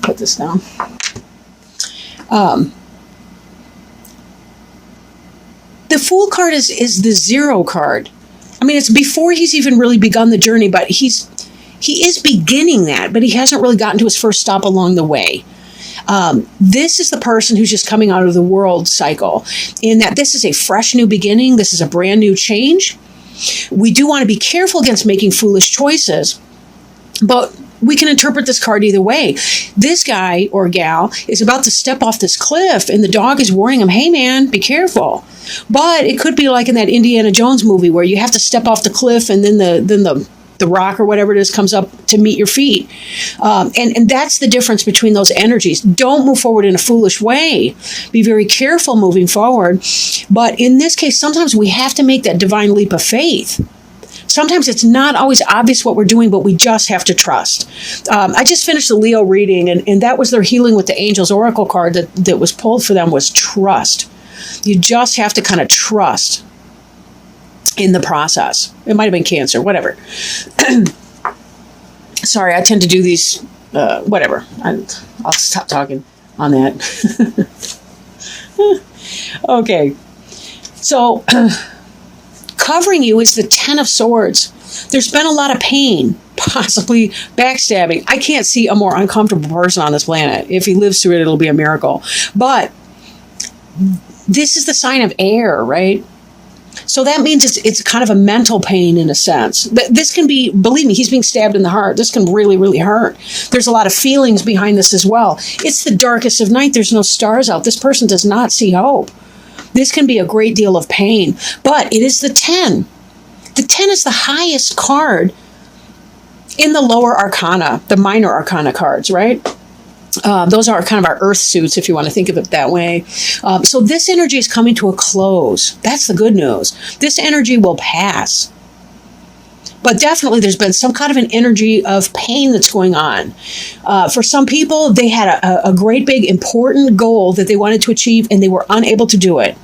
put this down. The Fool card is the 0 card. I mean, it's before he's even really begun the journey, but he is beginning that, but he hasn't really gotten to his first stop along the way. This is the person who's just coming out of the world cycle, in that this is a fresh new beginning. This is a brand new change. We do want to be careful against making foolish choices, but we can interpret this card either way. This guy or gal is about to step off this cliff, and the dog is warning him, hey man, be careful. But it could be like in that Indiana Jones movie where you have to step off the cliff, and then the rock or whatever it is comes up to meet your feet. And that's the difference between those energies. Don't move forward in a foolish way. Be very careful moving forward. But in this case, sometimes we have to make that divine leap of faith. Sometimes it's not always obvious what we're doing, but we just have to trust. I just finished the Leo reading, and that was their Healing with the Angels Oracle card that was pulled for them, was trust. You just have to kind of trust in the process. It might have been Cancer, whatever. Sorry, I tend to do these, whatever. I'll stop talking on that. Okay. So, covering you is the 10 of Swords. There's been a lot of pain, possibly backstabbing. I can't see a more uncomfortable person on this planet. If he lives through it, it'll be a miracle. But this is the sign of air, right? So that means it's kind of a mental pain in a sense. This can be, believe me, he's being stabbed in the heart. This can really, really hurt. There's a lot of feelings behind this as well. It's the darkest of night. There's no stars out. This person does not see hope. This can be a great deal of pain, but it is the 10. The 10 is the highest card in the lower arcana, the minor arcana cards, right? Those are kind of our earth suits, if you want to think of it that way. So this energy is coming to a close. That's the good news. This energy will pass. But definitely there's been some kind of an energy of pain that's going on. For some people, they had a great big important goal that they wanted to achieve, and they were unable to do it.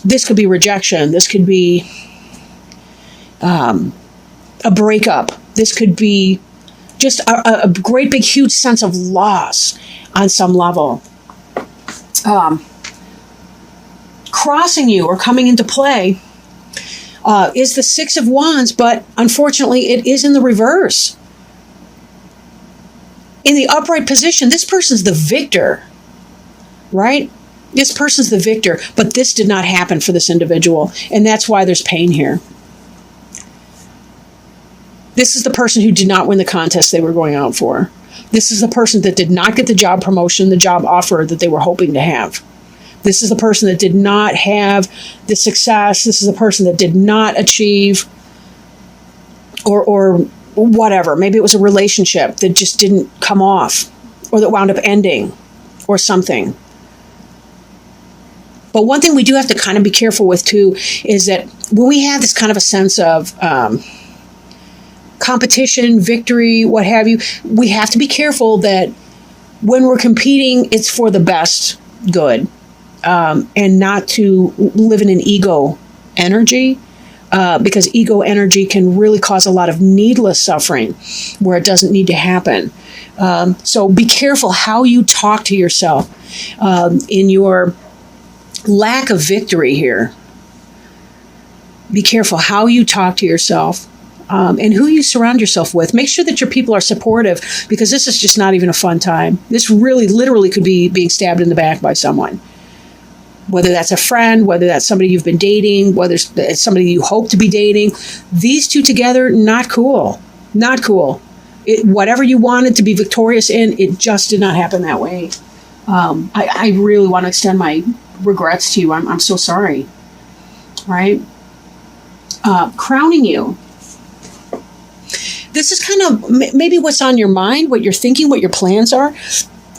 This could be rejection. This could be a breakup. This could be just a great big huge sense of loss on some level. Crossing you or coming into play is the 6 of Wands, but unfortunately it is in the reverse. In the upright position, this person's the victor, right? This person's the victor, but this did not happen for this individual, and that's why there's pain here. This is the person who did not win the contest they were going out for. This is the person that did not get the job promotion, the job offer that they were hoping to have. This is the person that did not have the success. This is the person that did not achieve or whatever. Maybe it was a relationship that just didn't come off, or that wound up ending, or something. But one thing we do have to kind of be careful with too is that when we have this kind of a sense of competition, victory, what have you, we have to be careful that when we're competing, it's for the best good, and not to live in an ego energy, because ego energy can really cause a lot of needless suffering where it doesn't need to happen. So be careful how you talk to yourself in your lack of victory here. Be careful how you talk to yourself. And who you surround yourself with. Make sure that your people are supportive, because this is just not even a fun time. This really, literally could be being stabbed in the back by someone. Whether that's a friend, whether that's somebody you've been dating, whether it's somebody you hope to be dating. These two together, not cool. Not cool. Whatever you wanted to be victorious in, it just did not happen that way. I really want to extend my regrets to you. I'm so sorry. Right? Crowning you. This is kind of maybe what's on your mind, what you're thinking, what your plans are,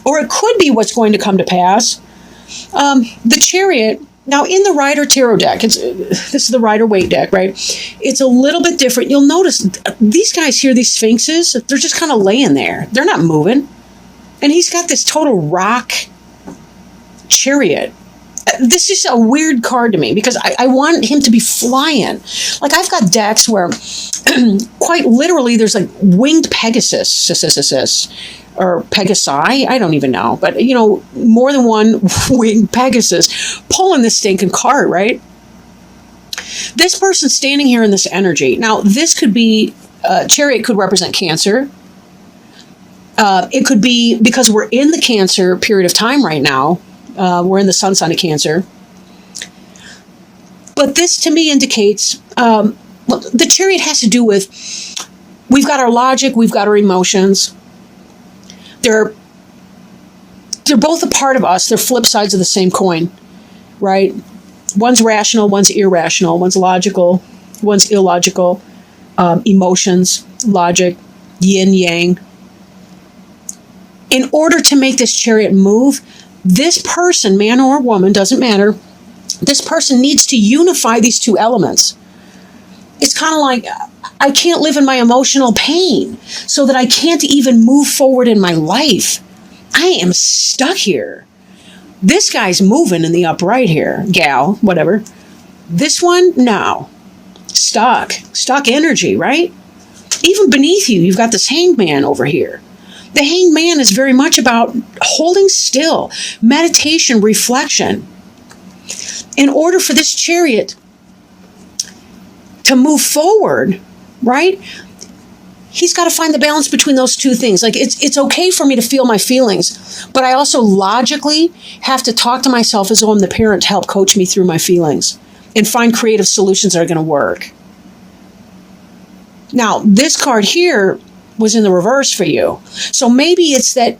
or it could be what's going to come to pass. The Chariot, now in the Rider Tarot deck, this is the Rider Waite deck, right? It's a little bit different. You'll notice these guys here, these Sphinxes, they're just kind of laying there. They're not moving. And he's got this total rock chariot. This is a weird card to me, because I want him to be flying. Like, I've got decks where quite literally there's like winged Pegasus or Pegasi, I don't even know, but more than one winged Pegasus pulling this stinking cart, right? This person standing here in this energy. Now, this could be, Chariot could represent Cancer. It could be because we're in the Cancer period of time right now. We're in the sun sign of Cancer. But this to me indicates, the Chariot has to do with, we've got our logic, we've got our emotions. They're both a part of us. They're flip sides of the same coin, right? One's rational, one's irrational, one's logical, one's illogical. Emotions, logic, yin, yang. In order to make this Chariot move, this person, man or woman, doesn't matter, this person needs to unify these two elements. It's kind of like, I can't live in my emotional pain so that I can't even move forward in my life. I am stuck here. This guy's moving in the upright here, gal, whatever. This one, no. Stuck energy, right? Even beneath you, you've got this Hanged Man over here. The Hanged Man is very much about holding still, meditation, reflection. In order for this Chariot to move forward, right? He's got to find the balance between those two things. Like, it's okay for me to feel my feelings, but I also logically have to talk to myself as though I'm the parent to help coach me through my feelings and find creative solutions that are going to work. Now, this card here was in the reverse for you. So maybe it's that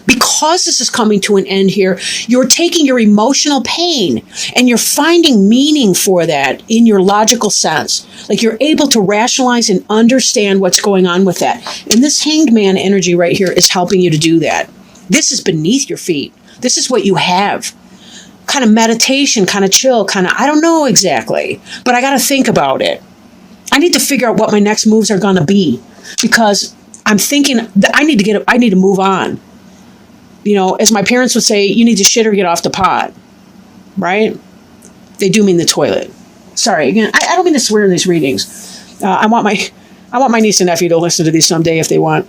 because this is coming to an end here, you're taking your emotional pain and you're finding meaning for that in your logical sense. Like, you're able to rationalize and understand what's going on with that. And this Hanged Man energy right here is helping you to do that. This is beneath your feet. This is what you have. Kind of meditation, kind of chill, kind of, I don't know exactly, but I got to think about it. I need to figure out what my next moves are going to be, because I'm thinking that I need to move on. As my parents would say, you need to shit or get off the pot, right? They do mean the toilet. Sorry, again, I don't mean to swear in these readings. I want my niece and nephew to listen to these someday if they want.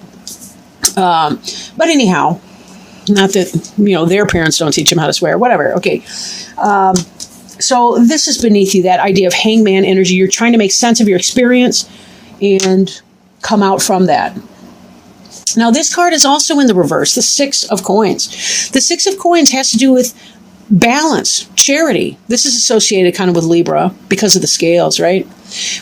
But anyhow, not that, their parents don't teach them how to swear, whatever. Okay. So this is beneath you, that idea of Hanged Man energy. You're trying to make sense of your experience and come out from that. Now, this card is also in the reverse, the Six of Coins. The Six of Coins has to do with balance, charity. This is associated kind of with Libra because of the scales, right?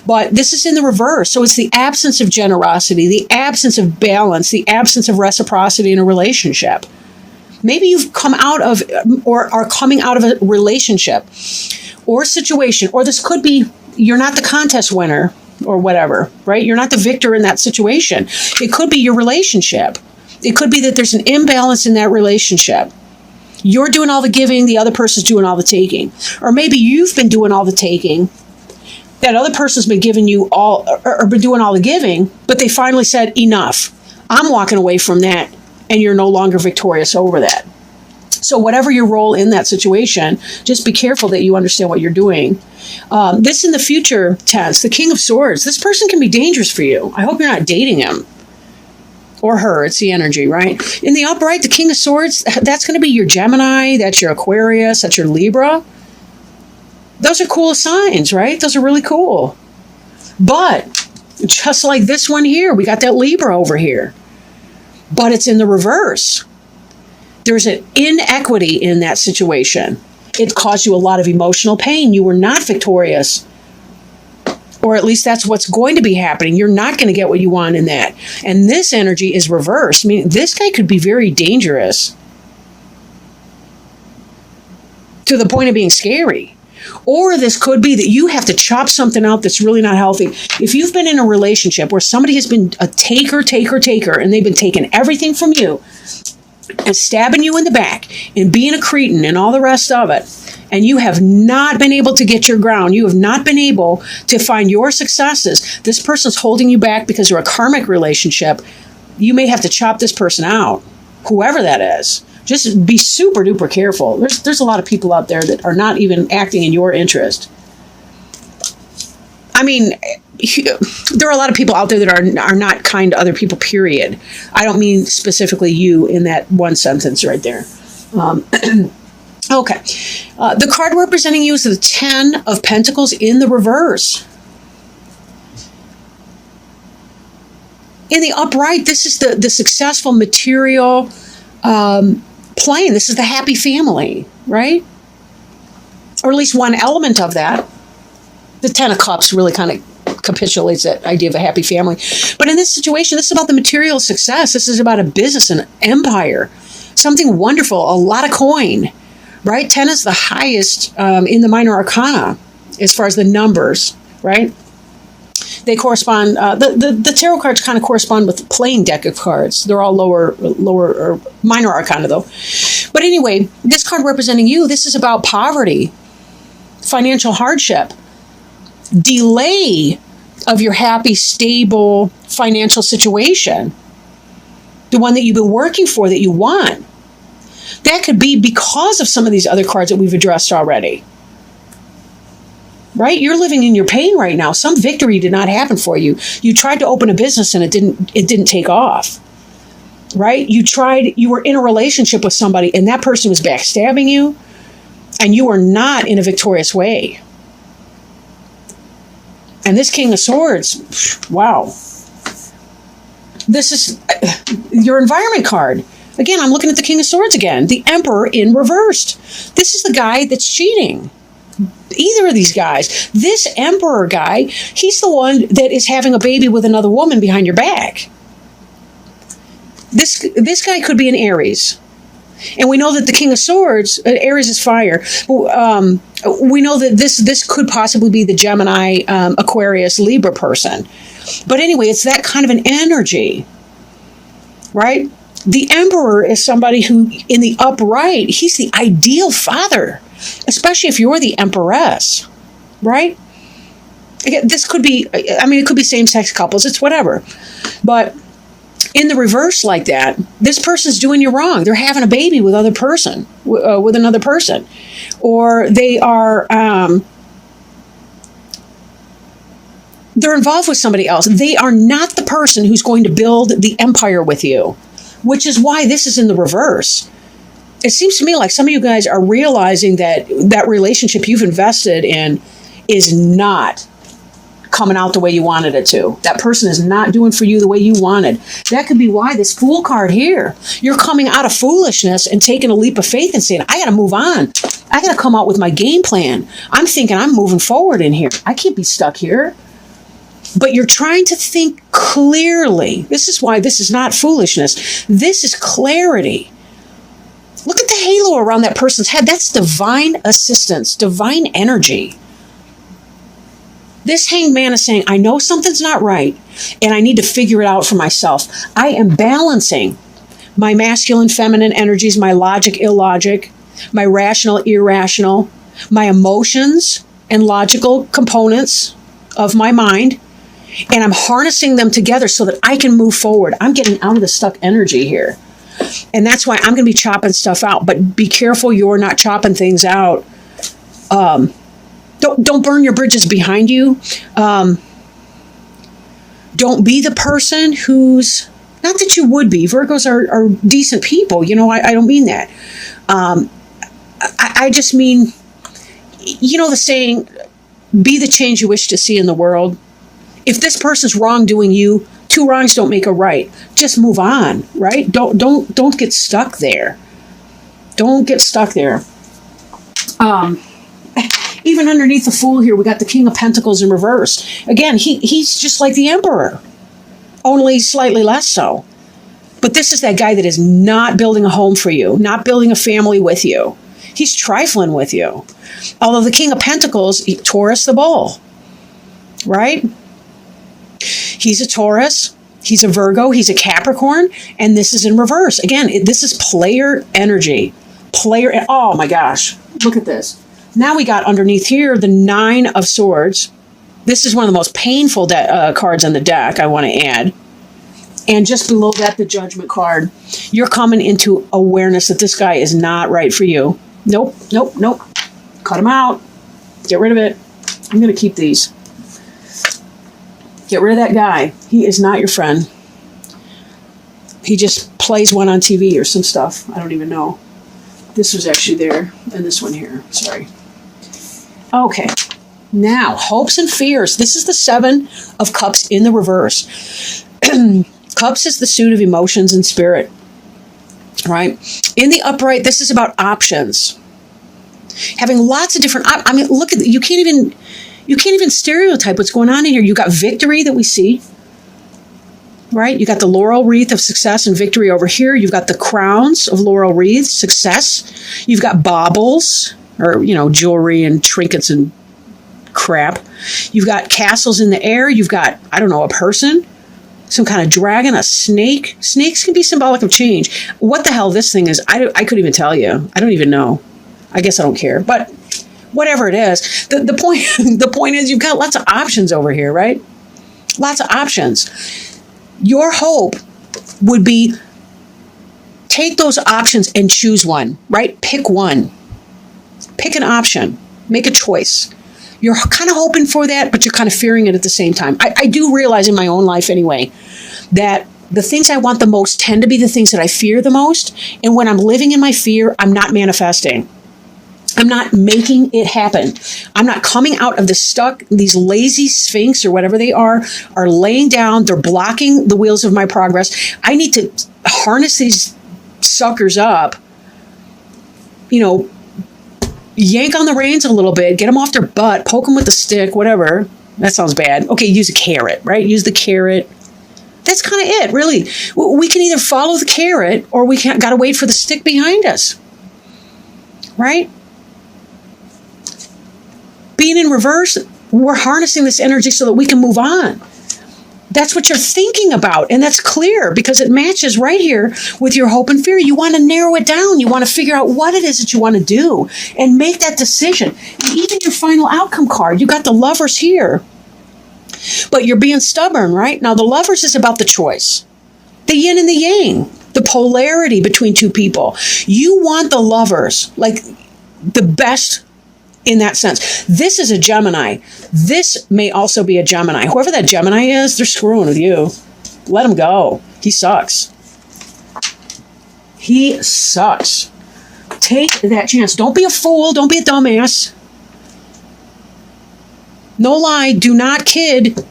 But this is in the reverse. So it's the absence of generosity, the absence of balance, the absence of reciprocity in a relationship. Maybe you've come out of or are coming out of a relationship or situation, or this could be you're not the contest winner or whatever, right? You're not the victor in that situation. It could be your relationship. It could be that there's an imbalance in that relationship. You're doing all the giving, the other person's doing all the taking. Or maybe you've been doing all the taking, that other person's been giving you all, or been doing all the giving, but they finally said, enough. I'm walking away from that, and you're no longer victorious over that. So whatever your role in that situation, just be careful that you understand what you're doing. This in the future tense, the King of Swords, this person can be dangerous for you. I hope you're not dating him or her. It's the energy, right? In the upright, the King of Swords, that's going to be your Gemini, that's your Aquarius, that's your Libra. Those are cool signs, right? Those are really cool. But just like this one here, we got that Libra over here. But it's in the reverse. There's an inequity in that situation. It caused you a lot of emotional pain. You were not victorious. Or at least that's what's going to be happening. You're not going to get what you want in that. And this energy is reversed. I mean, this guy could be very dangerous to the point of being scary. Or this could be that you have to chop something out that's really not healthy. If you've been in a relationship where somebody has been a taker, and they've been taking everything from you and stabbing you in the back and being a cretin and all the rest of it, and you have not been able to get your ground, you have not been able to find your successes, this person's holding you back because they're a karmic relationship, you may have to chop this person out, whoever that is. Just be super duper careful. There's a lot of people out there that are not even acting in your interest. I mean, there are a lot of people out there that are not kind to other people, period. I don't mean specifically you in that one sentence right there. Okay. The card representing you is the 10 of Pentacles in the reverse. In the upright, this is the successful material plane. This is the happy family, right? Or at least one element of that. The 10 of Cups really kind of capitulates that idea of a happy family. But in this situation, this is about the material success. This is about a business, an empire, something wonderful, a lot of coin, right? 10 is the highest in the minor arcana as far as the numbers, right? They correspond, the tarot cards kind of correspond with the playing deck of cards. They're all lower or minor arcana though. But anyway, this card representing you, this is about poverty, financial hardship, delay of your happy, stable financial situation, the one that you've been working for, that you want. That could be because of some of these other cards that we've addressed already. Right? You're living in your pain right now. Some victory did not happen for you. You tried to open a business and it didn't take off. Right? You were in a relationship with somebody and that person was backstabbing you and you were not in a victorious way. And this King of Swords, wow. This is your environment card. Again, I'm looking at the King of Swords again. The Emperor in reversed. This is the guy that's cheating. Either of these guys. This Emperor guy, he's the one that is having a baby with another woman behind your back. This guy could be an Aries. And we know that the King of Swords, Aries is fire. We know that this could possibly be the Gemini, Aquarius, Libra person. But anyway, it's that kind of an energy, right? The Emperor is somebody who, in the upright, he's the ideal father, especially if you're the Empress, right? Again, this could be, I mean, it could be same-sex couples, it's whatever. But in the reverse like that, this person's doing you wrong. They're having a baby with another person. Or they are, they're involved with somebody else. They are not the person who's going to build the empire with you, which is why this is in the reverse. It seems to me like some of you guys are realizing that that relationship you've invested in is not coming out the way you wanted it to. That person is not doing for you the way you wanted. That could be why this Fool card here. You're coming out of foolishness and taking a leap of faith and saying, I got to move on. I got to come out with my game plan. I'm thinking I'm moving forward in here. I can't be stuck here. But you're trying to think clearly. This is why this is not foolishness. This is clarity. Look at the halo around that person's head. That's divine assistance, divine energy. This Hanged Man is saying, I know something's not right, and I need to figure it out for myself. I am balancing my masculine, feminine energies, my logic, illogic, my rational, irrational, my emotions and logical components of my mind, and I'm harnessing them together so that I can move forward. I'm getting out of the stuck energy here. And that's why I'm going to be chopping stuff out. But be careful you're not chopping things out. Don't burn your bridges behind you. Don't be the person who's, not that you would be. Virgos are decent people. You know, I don't mean that. I just mean, you know the saying, be the change you wish to see in the world. If this person's wrongdoing you, two wrongs don't make a right. Just move on, right? Don't get stuck there. Don't get stuck there. Even underneath the Fool here, we got the King of Pentacles in reverse. Again, he's just like the Emperor, only slightly less so. But this is that guy that is not building a home for you, not building a family with you. He's trifling with you. Although the King of Pentacles, Taurus the Bull, right? He's a Taurus, he's a Virgo, he's a Capricorn, and this is in reverse. Again, this is player energy. Oh my gosh, look at this. Now we got underneath here the 9 of Swords. This is one of the most painful cards on the deck, I want to add. And just below that, the Judgment card. You're coming into awareness that this guy is not right for you. Nope. Cut him out. Get rid of it. I'm going to keep these. Get rid of that guy. He is not your friend. He just plays one on TV or some stuff. I don't even know. This was actually there, and this one here. Sorry. Okay. Now, hopes and fears. This is the 7 of Cups in the reverse. Cups is the suit of emotions and spirit. Right? In the upright, this is about options. Having lots of different, I mean, look at, you can't even stereotype what's going on in here. You got victory that we see, right? You got the laurel wreath of success and victory over here. You've got the crowns of laurel wreaths, success. You've got baubles, or, jewelry and trinkets and crap. You've got castles in the air. You've got, I don't know, a person, some kind of dragon, a snake. Snakes can be symbolic of change. What the hell this thing is, I couldn't even tell you. I don't even know. I guess I don't care. But whatever it is, the point is you've got lots of options over here, right? Lots of options. Your hope would be take those options and choose one, right? Pick one. Pick an option. Make a choice. You're kind of hoping for that, but you're kind of fearing it at the same time. I do realize in my own life anyway, that the things I want the most tend to be the things that I fear the most. And when I'm living in my fear, I'm not manifesting. I'm not making it happen. I'm not coming out of the stuck, these lazy sphinx or whatever they are laying down. They're blocking the wheels of my progress. I need to harness these suckers up, yank on the reins a little bit, get them off their butt, poke them with a stick, whatever. That sounds bad. Okay, use a carrot, right? Use the carrot. That's kind of it, really. We can either follow the carrot or we got to wait for the stick behind us, right? Being in reverse, we're harnessing this energy so that we can move on. That's what you're thinking about. And that's clear because it matches right here with your hope and fear. You want to narrow it down. You want to figure out what it is that you want to do and make that decision. And even your final outcome card, you got the Lovers here. But you're being stubborn, right? Now, the Lovers is about the choice. The yin and the yang. The polarity between two people. You want the Lovers, like the best in that sense. This is a Gemini. This may also be a Gemini. Whoever that Gemini is, they're screwing with you. Let him go. He sucks. He sucks. Take that chance. Don't be a fool. Don't be a dumbass. No lie. Do not kid.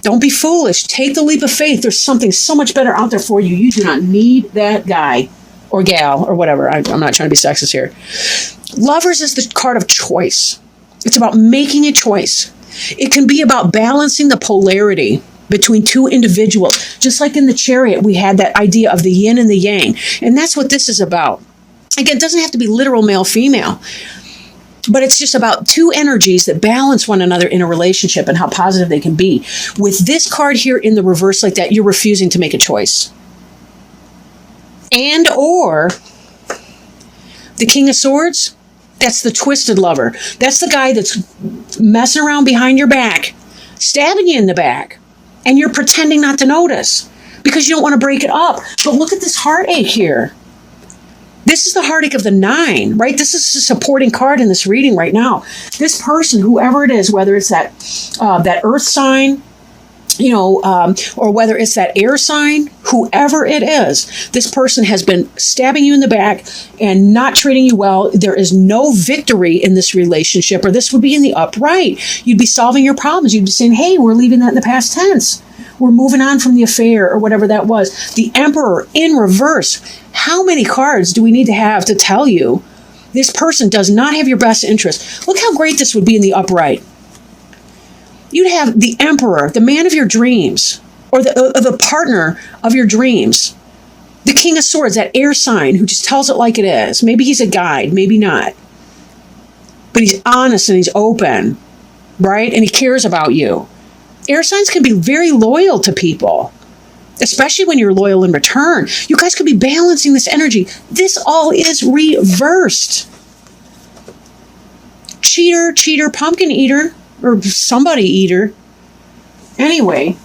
Don't be foolish. Take the leap of faith. There's something so much better out there for you. You do not need that guy or gal or whatever. I'm not trying to be sexist here. Lovers is the card of choice. It's about making a choice. It can be about balancing the polarity between two individuals. Just like in the Chariot, we had that idea of the yin and the yang. And that's what this is about. Again, it doesn't have to be literal male-female. But it's just about two energies that balance one another in a relationship and how positive they can be. With this card here in the reverse like that, you're refusing to make a choice. And or the King of Swords, that's the twisted lover. That's the guy that's messing around behind your back, stabbing you in the back, and you're pretending not to notice because you don't want to break it up. But look at this heartache here. This is the heartache of the 9, right? This is a supporting card in this reading right now. This person, whoever it is, whether it's that earth sign, or whether it's that air sign, whoever it is, this person has been stabbing you in the back and not treating you well. There is no victory in this relationship, or this would be in the upright. You'd be solving your problems. You'd be saying, hey, we're leaving that in the past tense. We're moving on from the affair or whatever that was. The Emperor in reverse. How many cards do we need to have to tell you this person does not have your best interest? Look how great this would be in the upright. You'd have the Emperor, the man of your dreams, or the partner of your dreams. The King of Swords, that air sign who just tells it like it is. Maybe he's a guide, maybe not. But he's honest and he's open, right? And he cares about you. Air signs can be very loyal to people, especially when you're loyal in return. You guys could be balancing this energy. This all is reversed. Cheater, pumpkin eater, or somebody eater. Anyway,